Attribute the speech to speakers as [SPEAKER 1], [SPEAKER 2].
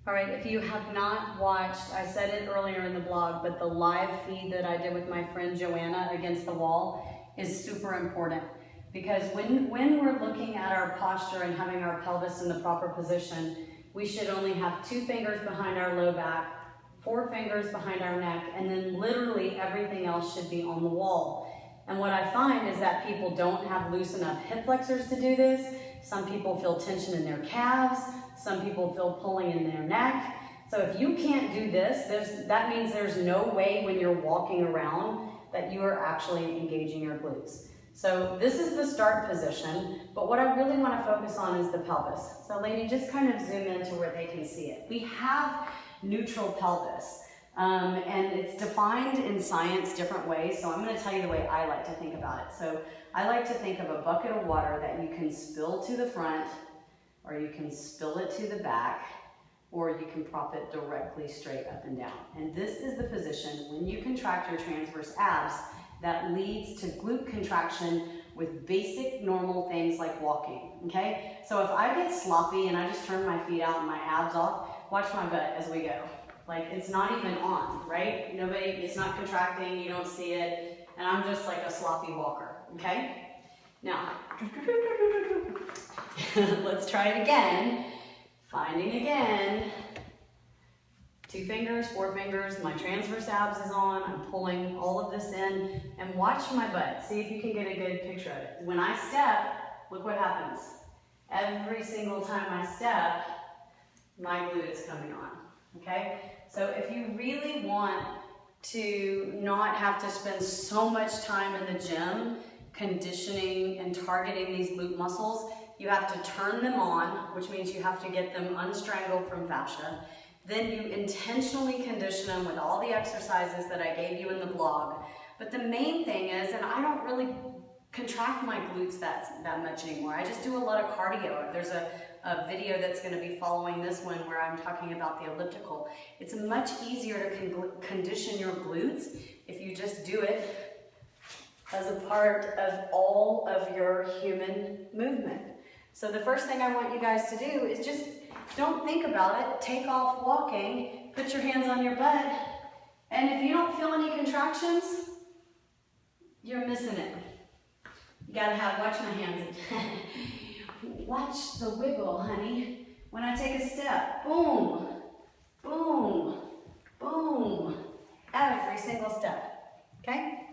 [SPEAKER 1] All right, if you have not watched, I said it earlier in the blog, but the live feed that I did with my friend Joanna against the wall is super important. Because when we're looking at our posture and having our pelvis in the proper position, we should only have 2 fingers behind our low back, 4 fingers behind our neck, and then literally everything else should be on the wall. And what I find is that people don't have loose enough hip flexors to do this. Some people feel tension in their calves. Some people feel pulling in their neck. So if you can't do this, that means there's no way when you're walking around that you are actually engaging your glutes. So this is the start position, but what I really want to focus on is the pelvis. So lady, just kind of zoom into where they can see it. We have neutral pelvis, and it's defined in science different ways, so I'm going to tell you the way I like to think about it. So I like to think of a bucket of water that you can spill to the front, or you can spill it to the back, or you can prop it directly straight up and down. And this is the position when you contract your transverse abs that leads to glute contraction with basic normal things like walking, okay? So if I get sloppy and I just turn my feet out and my abs off, watch my butt as we go. Like, it's not even on, right? It's not contracting, you don't see it, and I'm just like a sloppy walker, okay? Now, let's try it again. Finding again. 2 fingers, 4 fingers, my transverse abs is on, I'm pulling all of this in, and watch my butt. See if you can get a good picture of it. When I step, look what happens. Every single time I step, my glute is coming on, okay? So if you really want to not have to spend so much time in the gym conditioning and targeting these glute muscles, you have to turn them on, which means you have to get them unstrangled from fascia. Then you intentionally condition them with all the exercises that I gave you in the blog. But the main thing is, and I don't really contract my glutes that much anymore. I just do a lot of cardio. There's a video that's going to be following this one where I'm talking about the elliptical. It's much easier to condition your glutes if you just do it as a part of all of your human movement. So the first thing I want you guys to do is just don't think about it. Take off walking, put your hands on your butt, and if you don't feel any contractions, you're missing it. You gotta watch my hands. Watch the wiggle, honey. When I take a step, boom, boom, boom, every single step, okay?